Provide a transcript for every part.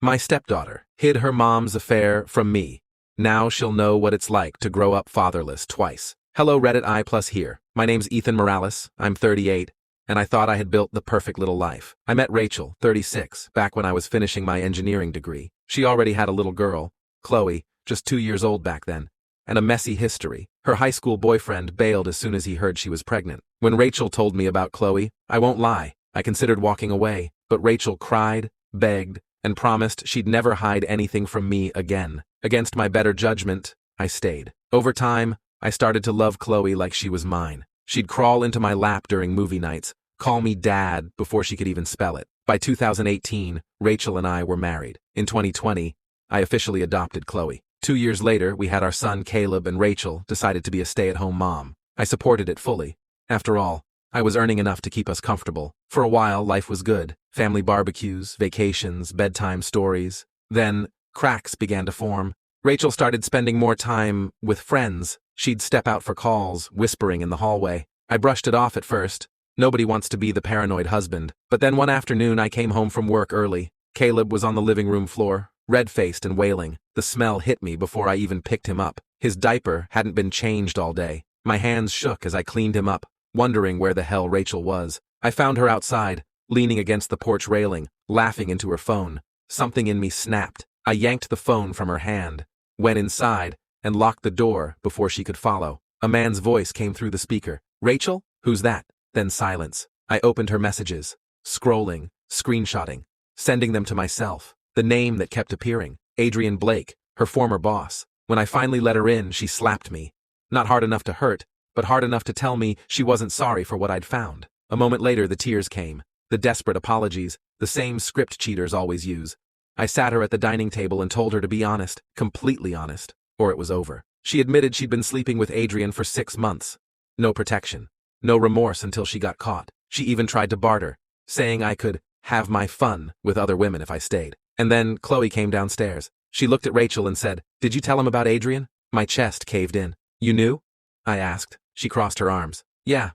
My stepdaughter hid her mom's affair from me. Now she'll know what it's like to grow up fatherless twice. Hello Reddit I+ here. My name's Ethan Morales, I'm 38, and I thought I had built the perfect little life. I met Rachel, 36, back when I was finishing my engineering degree. She already had a little girl, Chloe, just 2 years old back then, and a messy history. Her high school boyfriend bailed as soon as he heard she was pregnant. When Rachel told me about Chloe, I won't lie, I considered walking away, but Rachel cried, begged, and promised she'd never hide anything from me again. Against my better judgment, I stayed. Over time, I started to love Chloe like she was mine. She'd crawl into my lap during movie nights, call me dad before she could even spell it. By 2018, Rachel and I were married. In 2020, I officially adopted Chloe. 2 years later, we had our son Caleb, and Rachel decided to be a stay-at-home mom. I supported it fully. After all, I was earning enough to keep us comfortable. For a while, life was good. Family barbecues, vacations, bedtime stories. Then, cracks began to form. Rachel started spending more time with friends. She'd step out for calls, whispering in the hallway. I brushed it off at first. Nobody wants to be the paranoid husband. But then one afternoon I came home from work early. Caleb was on the living room floor, red-faced and wailing. The smell hit me before I even picked him up. His diaper hadn't been changed all day. My hands shook as I cleaned him up, wondering where the hell Rachel was. I found her outside, leaning against the porch railing, laughing into her phone. Something in me snapped. I yanked the phone from her hand, went inside, and locked the door before she could follow. A man's voice came through the speaker. "Rachel? Who's that?" Then silence. I opened her messages, scrolling, screenshotting, sending them to myself. The name that kept appearing, Adrian Blake, her former boss. When I finally let her in, she slapped me. Not hard enough to hurt, but hard enough to tell me she wasn't sorry for what I'd found. A moment later, the tears came, the desperate apologies, the same script cheaters always use. I sat her at the dining table and told her to be honest, completely honest, or it was over. She admitted she'd been sleeping with Adrian for 6 months. No protection. No remorse until she got caught. She even tried to barter, saying I could have my fun with other women if I stayed. And then Chloe came downstairs. She looked at Rachel and said, "Did you tell him about Adrian?" My chest caved in. "You knew?" I asked. She crossed her arms. "Yeah.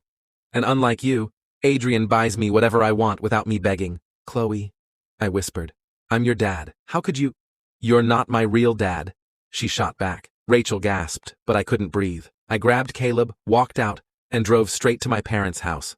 And unlike you, Adrian buys me whatever I want without me begging." "Chloe," I whispered, "I'm your dad. How could you—" "You're not my real dad," she shot back. Rachel gasped, but I couldn't breathe. I grabbed Caleb, walked out, and drove straight to my parents' house.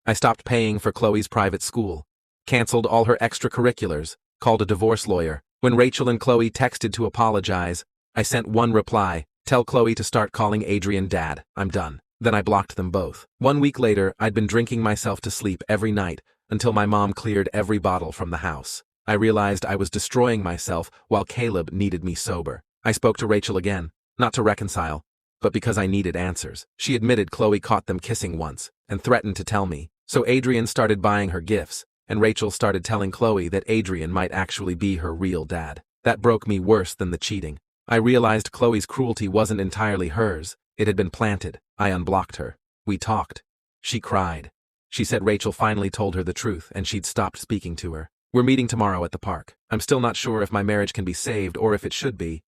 I stopped paying for Chloe's private school, canceled all her extracurriculars, called a divorce lawyer. When Rachel and Chloe texted to apologize, I sent one reply: "Tell Chloe to start calling Adrian dad. I'm done." Then I blocked them both. 1 week later, I'd been drinking myself to sleep every night until my mom cleared every bottle from the house. I realized I was destroying myself while Caleb needed me sober. I spoke to Rachel again, not to reconcile, but because I needed answers. She admitted Chloe caught them kissing once and threatened to tell me. So Adrian started buying her gifts, and Rachel started telling Chloe that Adrian might actually be her real dad. That broke me worse than the cheating. I realized Chloe's cruelty wasn't entirely hers. It had been planted. I unblocked her. We talked. She cried. She said Rachel finally told her the truth and she'd stopped speaking to her. We're meeting tomorrow at the park. I'm still not sure if my marriage can be saved or if it should be,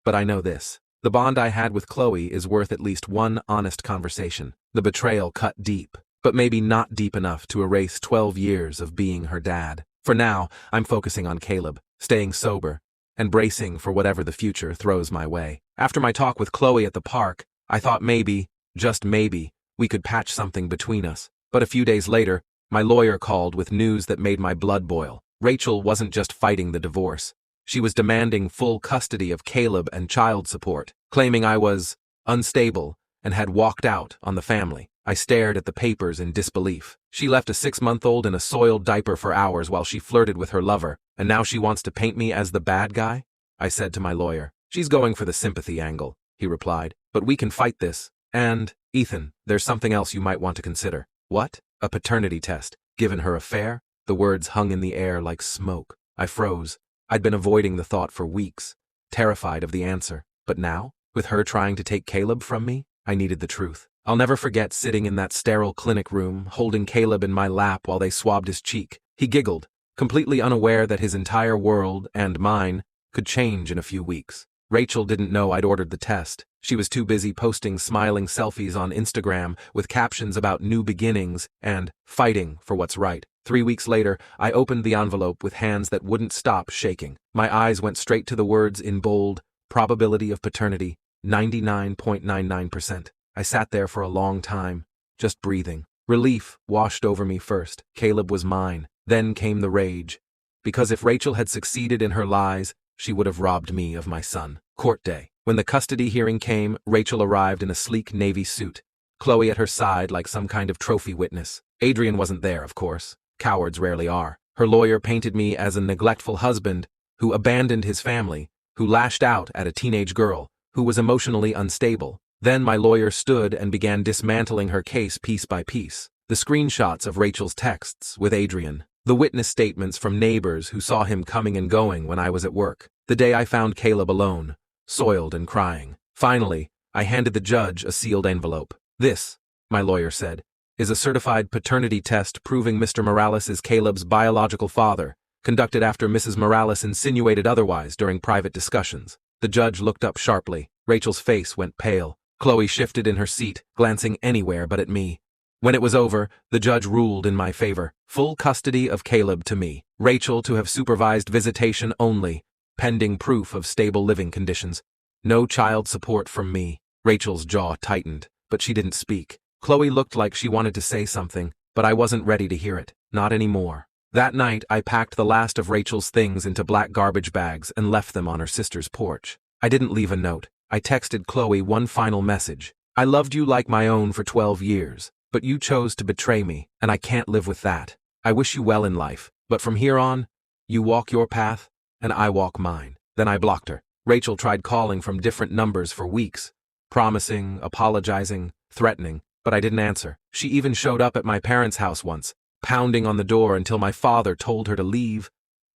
but I know this. The bond I had with Chloe is worth at least one honest conversation. The betrayal cut deep, but maybe not deep enough to erase 12 years of being her dad. For now, I'm focusing on Caleb, staying sober, and bracing for whatever the future throws my way. After my talk with Chloe at the park, I thought maybe, just maybe, we could patch something between us. But a few days later, my lawyer called with news that made my blood boil. Rachel wasn't just fighting the divorce. She was demanding full custody of Caleb and child support, claiming I was unstable and had walked out on the family. I stared at the papers in disbelief. She left a 6-month-old in a soiled diaper for hours while she flirted with her lover, and now she wants to paint me as the bad guy? I said to my lawyer. "She's going for the sympathy angle," he replied. "But we can fight this. And, Ethan, there's something else you might want to consider." "What?" "A paternity test. Given her affair?" The words hung in the air like smoke. I froze. I'd been avoiding the thought for weeks, terrified of the answer. But now, with her trying to take Caleb from me, I needed the truth. I'll never forget sitting in that sterile clinic room, holding Caleb in my lap while they swabbed his cheek. He giggled, completely unaware that his entire world, and mine, could change in a few weeks. Rachel didn't know I'd ordered the test. She was too busy posting smiling selfies on Instagram with captions about new beginnings and fighting for what's right. 3 weeks later, I opened the envelope with hands that wouldn't stop shaking. My eyes went straight to the words in bold, probability of paternity, 99.99%. I sat there for a long time, just breathing. Relief washed over me first. Caleb was mine. Then came the rage. Because if Rachel had succeeded in her lies, she would have robbed me of my son. Court day. When the custody hearing came, Rachel arrived in a sleek navy suit, Chloe at her side like some kind of trophy witness. Adrian wasn't there, of course. Cowards rarely are. Her lawyer painted me as a neglectful husband who abandoned his family, who lashed out at a teenage girl, who was emotionally unstable. Then my lawyer stood and began dismantling her case piece by piece. The screenshots of Rachel's texts with Adrian, the witness statements from neighbors who saw him coming and going when I was at work. The day I found Caleb alone, soiled and crying. Finally, I handed the judge a sealed envelope. This, my lawyer said, is a certified paternity test proving Mr. Morales is Caleb's biological father, conducted after Mrs. Morales insinuated otherwise during private discussions. The judge looked up sharply. Rachel's face went pale. Chloe shifted in her seat, glancing anywhere but at me. When it was over, the judge ruled in my favor. Full custody of Caleb to me. Rachel to have supervised visitation only, pending proof of stable living conditions. No child support from me. Rachel's jaw tightened, but she didn't speak. Chloe looked like she wanted to say something, but I wasn't ready to hear it. Not anymore. That night, I packed the last of Rachel's things into black garbage bags and left them on her sister's porch. I didn't leave a note. I texted Chloe one final message. I loved you like my own for 12 years, but you chose to betray me, and I can't live with that. I wish you well in life, but from here on, you walk your path, and I walk mine. Then I blocked her. Rachel tried calling from different numbers for weeks, promising, apologizing, threatening, but I didn't answer. She even showed up at my parents' house once, pounding on the door until my father told her to leave,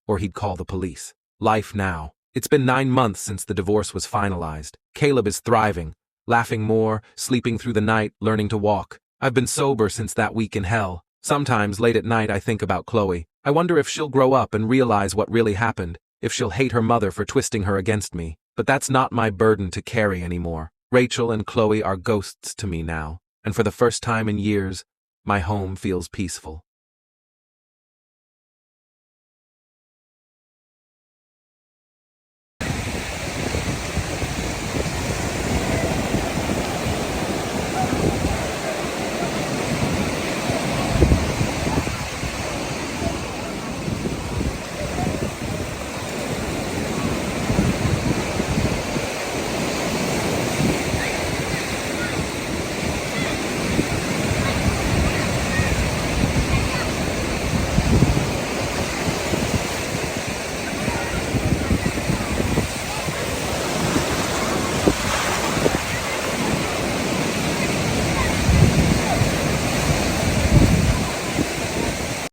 or he'd call the police. Life now. It's been 9 months since the divorce was finalized. Caleb is thriving, laughing more, sleeping through the night, learning to walk. I've been sober since that week in hell. Sometimes late at night I think about Chloe. I wonder if she'll grow up and realize what really happened, if she'll hate her mother for twisting her against me. But that's not my burden to carry anymore. Rachel and Chloe are ghosts to me now, and for the first time in years, my home feels peaceful.